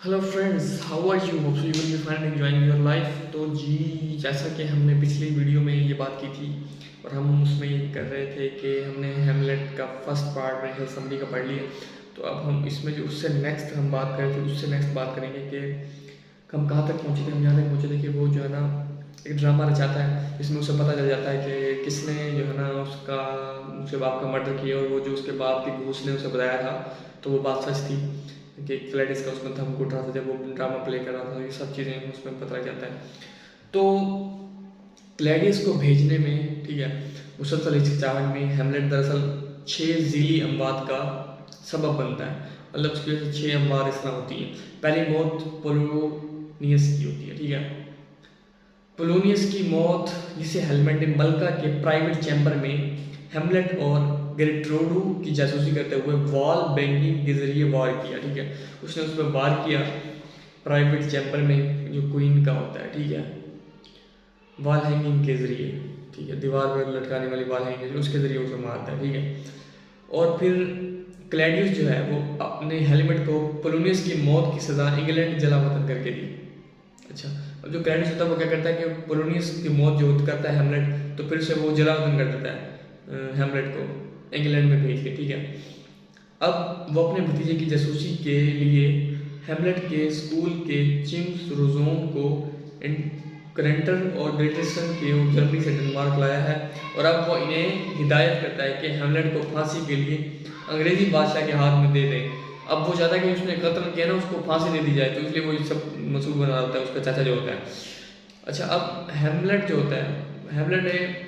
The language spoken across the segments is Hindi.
Hello friends, how are you? Hope you will be fine enjoying your life. तो जी, जैसा कि हमने पिछली वीडियो में ये बात की थी और हम उसमें ये कर रहे थे कि हमने हेमलेट का फर्स्ट पार्ट रेचल समरी का पढ़ लिया। तो अब हम इसमें जो उससे नेक्स्ट हम बात कर रहे थे उससे नेक्स्ट बात करेंगे कि हम कहाँ तक पहुँचे थे। हम यहाँ तक पहुँचे थे कि वो जो है ना एक ड्रामा रचाता है जिसमें उसे पता चल जाता है कि किसने जो है ना उसके बाप का मर्डर किया, और वो जो उसके बाप की घूस ने उसे बताया था तो वो बात सच थी कि क्लैडिस का उसमें धमकी उठ रहा था जब वो ड्रामा प्ले कर रहा था। ये सब चीज़ें उसमें पता लग जाता है। तो क्लैडियस को भेजने में, ठीक है, मुसलसल हिचकिचाहट में हेमलेट दरअसल 6 ज़ीली अमवात का सबब बनता है। मतलब उसकी वजह से 6 अमवात इस तरह होती हैं। पहली मौत पोलोनियस की होती है, ठीक है। पोलोनियस की मौत, जिसे हेलमेट ने मल्का के प्राइवेट चैम्बर में हेमलेट और गेरट्रूडू की जासूसी करते हुए वॉल बैंकिंग के जरिए वार किया, ठीक है। उसने उस पर वार किया प्राइवेट चैम्बर में जो क्वीन का होता है, ठीक है, वॉल हैंगिंग के जरिए, ठीक है, दीवार पर लटकाने वाली वॉल हैंगिंग उसके जरिए उसे मारता है, ठीक है। और फिर क्लैडियस जो है वो अपने हेलमेट को पोलोनियस की मौत की सज़ा इंग्लैंड जलावतन करके दी। अच्छा, अब जो क्लैडियस होता है वो क्या करता है कि पोलोनियस की मौत जो करता है हेमलेट, तो फिर से वो जलावतन कर देता है हेमलेट को इंग्लैंड में भेज के, ठीक है। अब वो अपने भतीजे की जासूसी के लिए हेमलेट के स्कूल के चिम्स रोजोन को करेंटर और ग्रेटेसन के जर्मनी से डेनमार्क लाया है, और अब वो इन्हें हिदायत करता है कि हेमलेट को फांसी के लिए अंग्रेजी बादशाह के हाथ में दे दें। अब वो चाहता है कि उसने कत्ल किया ना उसको फांसी दे दी जाए, तो इसलिए वो ये सब मसूल बना होता है उसका चाचा जो होता है। अच्छा, अब हेमलेट जो होता है, हेमलेट ने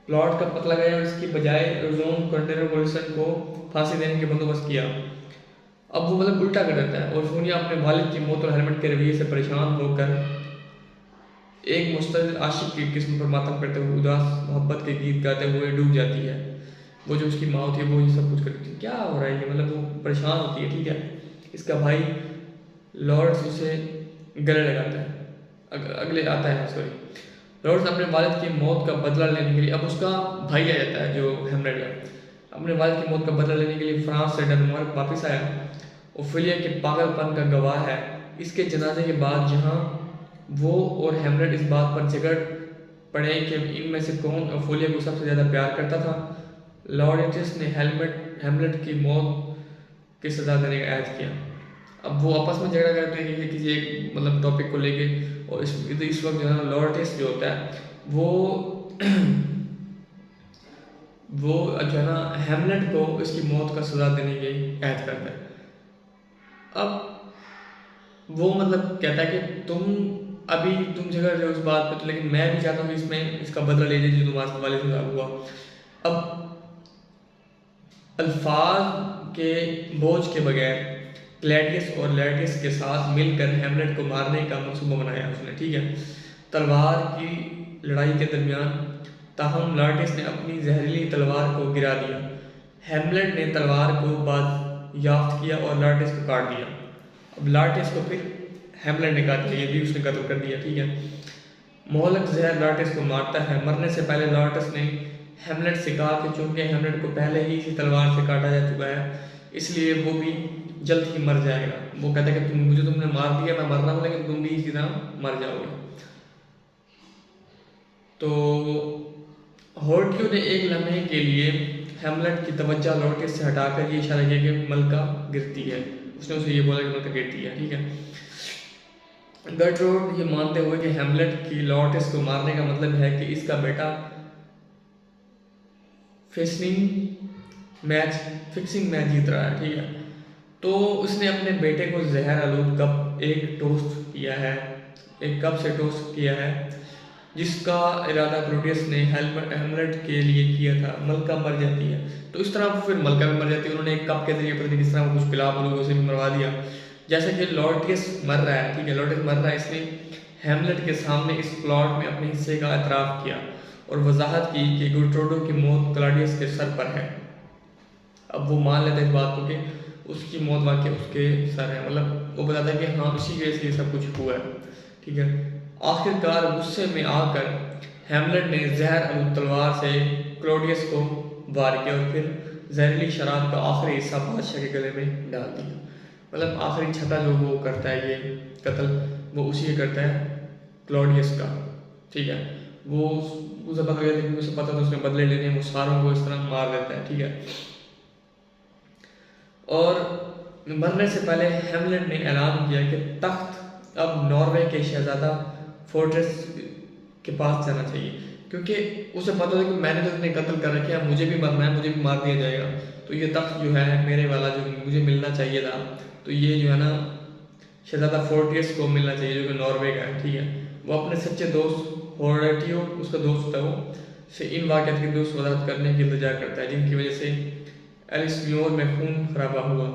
प्लॉट का पता लगाया और इसकी बजाय रोजोन कंटेरोपोलिसन को फांसी देने के बंदोबस्त किया। अब वो मतलब उल्टा कर देता है और सोनिया अपने वालिद की मौत और हेलमेट के रवैये से परेशान होकर एक मुस्तकिल आशिक की किस्म पर मातम करते हुए उदास मोहब्बत के गीत गाते हुए डूब जाती है। वो जो उसकी माँ होती है वो ये सब कुछ करती है। क्या हो रहा है ये, मतलब वो परेशान होती है, ठीक है। इसका भाई लॉर्ड्स उसे गले लगाता है, अगले आता है, सॉरी, लॉर्ड्स अपने वालिद की मौत का बदला लेने के लिए, अब उसका भाई आ जाता है जो हेमलेट है, अपने वालिद की मौत का बदला लेने के लिए फ्रांस से डेनमार्क वापस आया। ओफेलिया के पागलपन का गवाह है। इसके जनाजे के बाद जहाँ वो और हेमलेट इस बात पर झगड़ पड़े कि इनमें से कौन ओफेलिया को सबसे ज़्यादा प्यार करता था, लॉर्डियस ने हेमलेट की मौत की सजा देने का ऐद किया। अब वो आपस में झगड़ा करते हैं कि किसी एक मतलब टॉपिक को लेके, और इस वक्त जो है लॉर्डियस जो होता है वो वो जो है ना हेमलेट को इसकी मौत का सजा देने की ऐद करता है। अब वो मतलब कहता है कि तुम झगड़ रहे हो उस बात पे, तो लेकिन मैं भी चाहता हूँ कि इसमें इसका बदला ले लीजिए जो तुम्हारे वाले से हुआ। अब अल्फाज के बोझ के बगैर क्लैडियस और लैटियस के साथ मिलकर हेमलेट को मारने का मंसूबा बनाया उसने, ठीक है, तलवार की लड़ाई के दरमियान। ताहम लार्टिस ने अपनी जहरीली तलवार को गिरा दिया। हेमलेट ने तलवार को बादयाफ्त किया और लार्टिस को काट दिया। अब लार्टिस को फिर हेमलेट ने काट लिया, ये भी उसने कत्ल कर दिया, ठीक है। मोहलक जहर लार्टिस को मारता है। मरने से पहले लार्टिस ने हेमलेट से कहा कि चूंकि हेमलेट को पहले ही इसी तलवार से काटा जा चुका है, इसलिए वो भी जल्द ही मर जाएगा। वो कहता है कि तुमने मार दिया, मैं मर रहा हूँ, लेकिन तुम भी इसी तरह मर जाओगे। तो होर्टियो ने एक लम्हे के लिए हेमलेट की तवज्जो लॉर्टिस से हटाकर ये इशारा किया कि मल्का गिरती है। उसने उसे ये बोला कि मल्का गिरती है, ठीक है। गर्ट्रूड ये मानते हुए कि हेमलेट की लॉर्टिस को मारने का मतलब है कि इसका बेटा फिक्सिंग मैच जीत रहा है, ठीक है। तो उसने अपने बेटे को जहर आलूद एक कप से टोस्ट किया है, जिसका इरादा क्लोडियस ने हेमलेट के लिए किया था। मल्का मर जाती है, तो इस तरह फिर मल्का भी मर जाती है। उन्होंने एक कप के जरिए पता नहीं किस तरह वो कुछ पिला लोगों से भी मरवा दिया। जैसे कि लॉर्टियस मर रहा है, ठीक है, लॉर्टियस मर रहा है, इसने हेमलेट के सामने इस प्लॉट में अपने हिस्से का एतराफ़ किया और वजाहत की कि गुट्रोडो की मौत क्लॉडियस के सर पर है। अब वो मान लेता है इस बात को कि उसकी मौत वाकई उसके सर है, मतलब वो बताता है कि हाँ इसी वजह से ये सब कुछ हुआ है, ठीक है। आखिरकार गुस्से में आकर हेमलेट ने जहर आलूद तलवार से क्लॉडियस को वार किया और फिर जहरीली शराब का आखिरी हिस्सा बादशाह के गले में डाल दिया। मतलब आखिरी छता जो वो करता है ये कत्ल, वो उसी के करता है, क्लॉडियस का। ठीक है, वो उसे पता लगा क्योंकि उसे पता था उसने बदले लेने, वो सारों को इस तरह मार देता है। ठीक है, और मरने से पहले हेमलेट ने ऐलान किया कि तख्त अब नॉर्वे के शहजादा फोर्ट्रेस के पास जाना चाहिए, क्योंकि उसे पता था कि मैंने तो इतने कत्ल कर रखे हैं, मुझे भी मरना है, मुझे भी मार दिया जाएगा, तो ये तख्त जो है मेरे वाला जो मुझे मिलना चाहिए था, तो ये जो है ना शहजादा फोर्टियस को मिलना चाहिए जो कि नॉर्वे का है। ठीक है, वो अपने सच्चे दोस्त होर्डेटियो, उसका दोस्त होता है वो, से इन वाक़यात की दुरुस्त वजाहत करने की इंतजार करता है जिनकी वजह से एलिसम्योर में खून खराबा हुआ।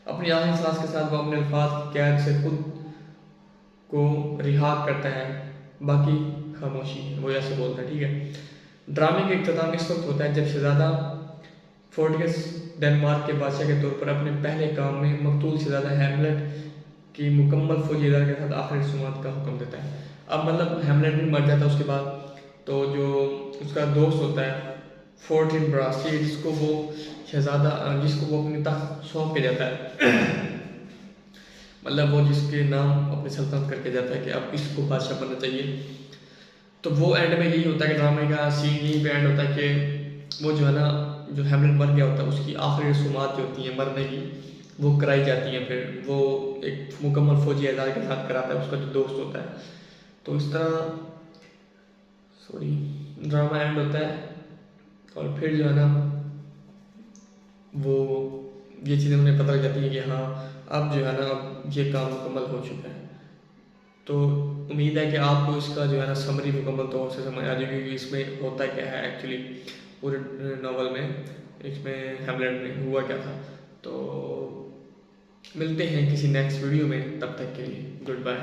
अपनी आखिरी सांस के साथ वो अपने अल्फाज की कैद से खुद को रिहा करता है, बाकी खामोशी है, वो ऐसे बोलता है। ठीक है, ड्रामे का इख्तिताम इस वक्त होता है जब शहजादा फोर्टियस डेनमार्क के बादशाह के तौर पर अपने पहले काम में मकतूल शहजादा हैमलेट की मुकम्मल फौजी इदारे के साथ आखिरी रसूमात का हुक्म देता है। अब मतलब हैमलेट भी मर जाता है उसके बाद, तो जो उसका दोस्त होता है फोर्टिन ब्रासी, जिसको वो शहजादा जिसको वो अपनी तख्त सौंप के जाता है मतलब वो जिसके नाम अपनी सल्तनत करके जाता है कि अब इसको बादशाह बनना चाहिए। तो वो एंड में यही होता है कि ड्रामे का सीन यही पे एंड होता है कि वो जो है ना, जो हैमलेट मर गया होता है उसकी आखिरी रसूमात जो होती हैं मरने की, वो कराई जाती हैं। फिर वो एक मुकम्मल फौजी एजाज के साथ कराता है उसका जो दोस्त होता है। तो इस तरह ड्रामा एंड होता है, और फिर जो है ना वो ये चीज़ें उन्हें पता लग जाती है कि हाँ अब जो है ना अब ये काम मुकम्मल हो चुका है। तो उम्मीद है कि आपको इसका जो है ना समरी मुकम्मल तौर से समझ आ जाएगी कि इसमें होता क्या है एक्चुअली पूरे नावल में, इसमें हैमलेट में हुआ क्या था। तो मिलते हैं किसी नेक्स्ट वीडियो में, तब तक के लिए गुड बाय।